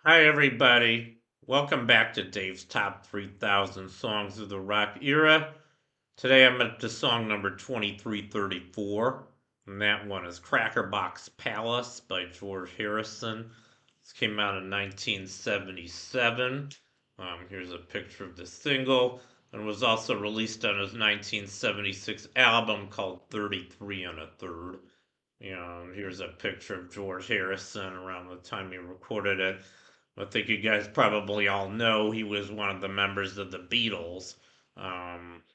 Hi, everybody. Welcome back to Dave's Top 3,000 Songs of the Rock Era. Today I'm up to song number 2334, and that one is Crackerbox Palace by George Harrison. This came out in 1977. Here's a picture of the single, and was also released on his 1976 album called 33 and a Third. Here's a picture of George Harrison around the time he recorded it. I think you guys probably all know he was one of the members of the Beatles.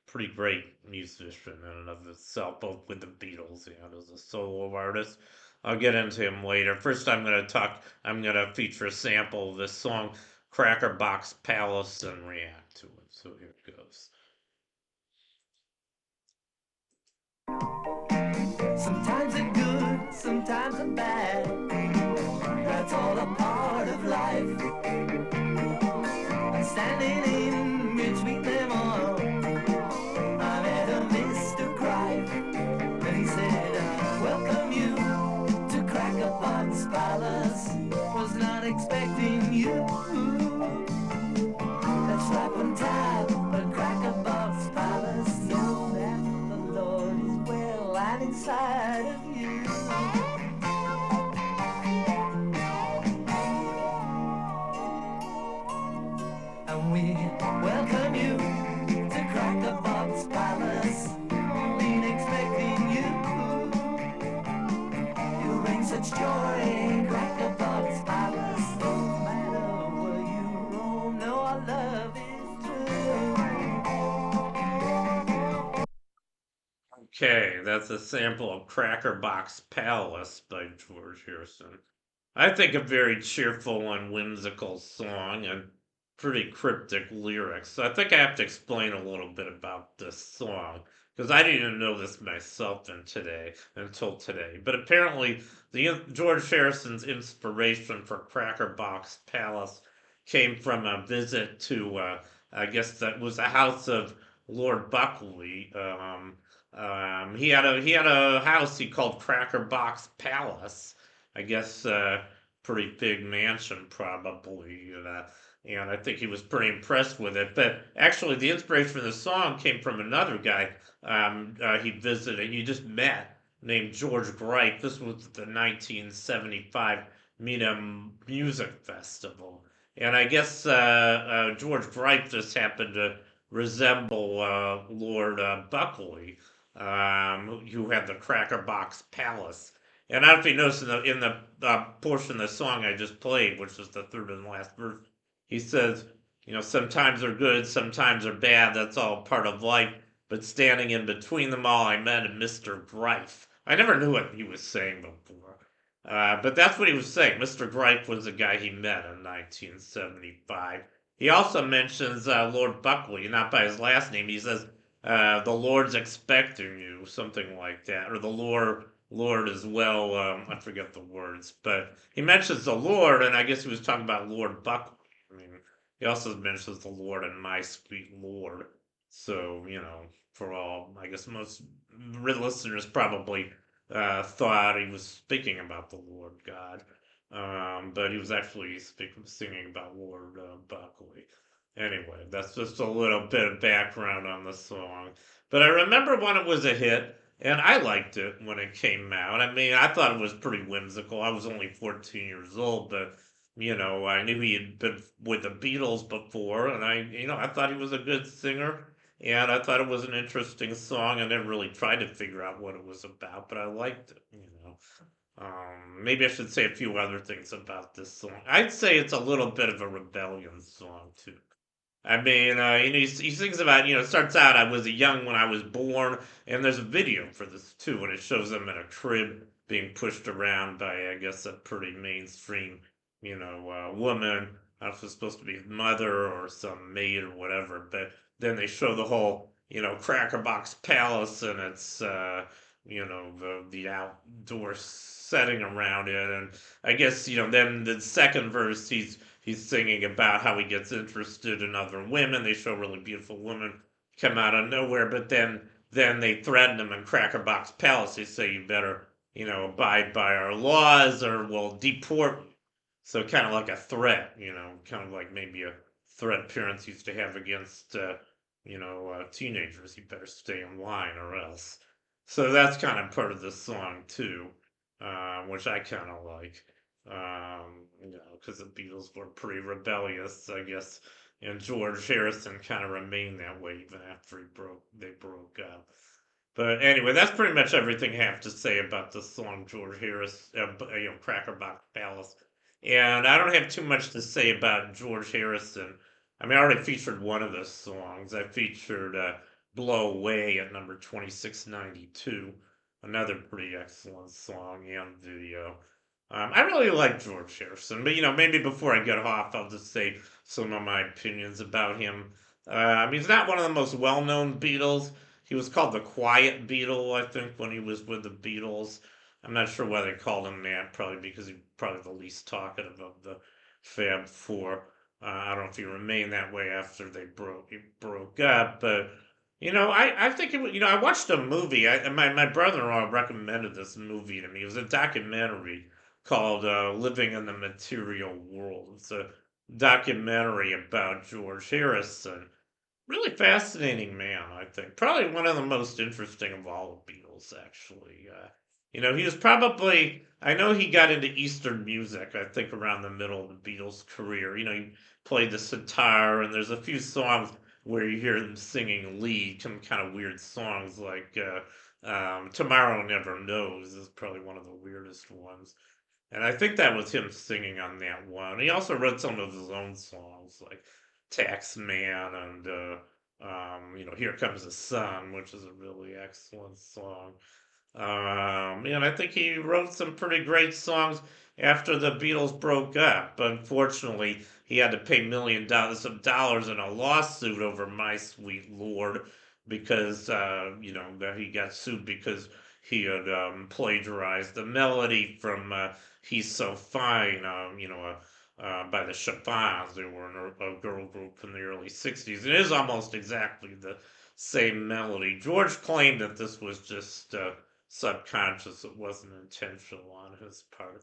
Pretty great musician in and of itself, both with the Beatles and as a solo artist. I'll get into him later. First, I'm going to feature a sample of this song, Crackerbox Palace, and react to it. So here it goes. Sometimes it's good, sometimes it's bad. That's all a part of life. And standing in between them all, I met a Mr. Cripe. And he said, I welcome you to Crackerbox Palace. Was not expecting you. Let's rap and tap at Crackerbox Palace. Know that the Lord is well and inside of you. And we welcome you to Crackerbox Palace. Only expecting you. You bring such joy, Crackerbox Palace. No matter where you roam, no, our love is true. Okay, that's a sample of Crackerbox Palace by George Harrison. I think a very cheerful and whimsical song and pretty cryptic lyrics. So I think I have to explain a little bit about this song because I didn't even know this myself until today. But apparently, George Harrison's inspiration for Crackerbox Palace came from a visit to, I guess that was the house of Lord Buckley. He had a house he called Crackerbox Palace. I guess pretty big mansion probably, and I think he was pretty impressed with it. But actually, the inspiration for the song came from another guy he visited, he just met, named George Gripe. This was the 1975 Mina Music Festival, and I guess George Gripe just happened to resemble Lord Buckley, who had the Crackerbox Palace. And I don't know if you noticed in the portion of the song I just played, which is the third and last verse, he says, sometimes they're good, sometimes they're bad. That's all part of life. But standing in between them all, I met a Mr. Greif. I never knew what he was saying before. But that's what he was saying. Mr. Greif was the guy he met in 1975. He also mentions Lord Buckley, not by his last name. He says, the Lord's expecting you, something like that. Or the Lord as well. I forget the words, but he mentions the Lord, and I guess he was talking about Lord Buckley. I mean, he also mentions the Lord and my sweet Lord. So, for all, I guess most listeners probably thought he was speaking about the Lord God. But he was actually singing about Lord Buckley. Anyway, that's just a little bit of background on the song. But I remember when it was a hit, and I liked it when it came out. I mean, I thought it was pretty whimsical. I was only 14 years old, but I knew he had been with the Beatles before, and I thought he was a good singer, and I thought it was an interesting song. I never really tried to figure out what it was about, but I liked it. Maybe I should say a few other things about this song. I'd say it's a little bit of a rebellion song too. I mean, he sings about, it starts out, I was young when I was born, and there's a video for this too, and it shows him in a crib being pushed around by, I guess, a pretty mainstream, woman. I don't know if it's supposed to be his mother or some maid or whatever, but then they show the whole, Crackerbox Palace, and it's, the outdoor setting around it, and I guess, then the second verse, he's singing about how he gets interested in other women. They show really beautiful women come out of nowhere, but then they threaten him in Crackerbox Palace. They say you better abide by our laws or we'll deport you. So kind of like a threat, kind of like maybe a threat parents used to have against, teenagers. You better stay in line or else. So that's kind of part of the song too, which I kind of like, because the Beatles were pretty rebellious, I guess, and George Harrison kind of remained that way even after they broke up. But anyway, that's pretty much everything I have to say about the song George Harris, Crackerbox Palace. And I don't have too much to say about George Harrison. I mean, I already featured one of the songs. I featured Blow Away at number 2692, another pretty excellent song and video. I really like George Harrison, but maybe before I get off, I'll just say some of my opinions about him. He's not one of the most well known Beatles. He was called the Quiet Beatle, I think, when he was with the Beatles. I'm not sure why they called him that, probably because he's probably the least talkative of the Fab Four. I don't know if he remained that way after he broke up, but I think I watched a movie. My brother-in-law recommended this movie to me. It was a documentary called "Living in the Material World." It's a documentary about George Harrison. Really fascinating man, I think. Probably one of the most interesting of all the Beatles, actually. He was probably, I know he got into Eastern music, I think, around the middle of the Beatles' career. He played the sitar, and there's a few songs where you hear them singing lead, some kind of weird songs like Tomorrow Never Knows is probably one of the weirdest ones. And I think that was him singing on that one. He also wrote some of his own songs like Tax Man and Here Comes the Sun, which is a really excellent song. And I think he wrote some pretty great songs after the Beatles broke up. But unfortunately, he had to pay $1 million of dollars in a lawsuit over My Sweet Lord because that he got sued because he had plagiarized the melody from "He's So Fine," by the Chiffons. They were a girl group from the early '60s. It is almost exactly the same melody. George claimed that this was just subconscious; it wasn't intentional on his part.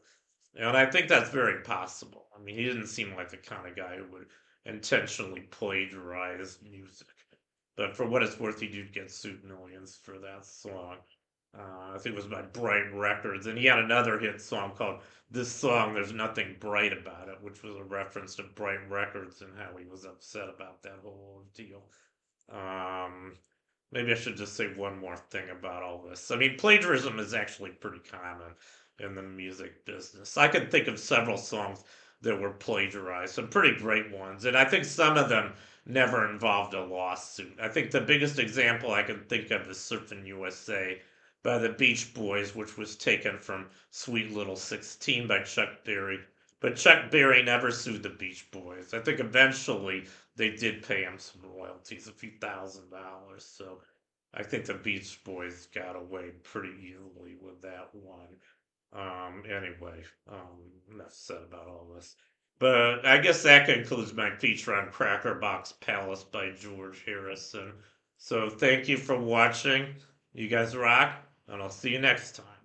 And I think that's very possible. I mean, he didn't seem like the kind of guy who would intentionally plagiarize music. But for what it's worth, he did get sued millions for that song. I think it was by Bright Records. And he had another hit song called This Song, There's Nothing Bright About It, which was a reference to Bright Records and how he was upset about that whole deal. Um, Maybe I should just say one more thing about all this. I mean, plagiarism is actually pretty common in the music business. I can think of several songs that were plagiarized, some pretty great ones, and I think some of them never involved a lawsuit. I think the biggest example I can think of is Surfin' USA by the Beach Boys, which was taken from Sweet Little 16 by Chuck Berry. But Chuck Berry never sued the Beach Boys. I think eventually they did pay him some royalties, a few $1,000s. So I think the Beach Boys got away pretty easily with that one. Anyway, enough said about all this. But I guess that concludes my feature on Crackerbox Palace by George Harrison. So thank you for watching. You guys rock, and I'll see you next time.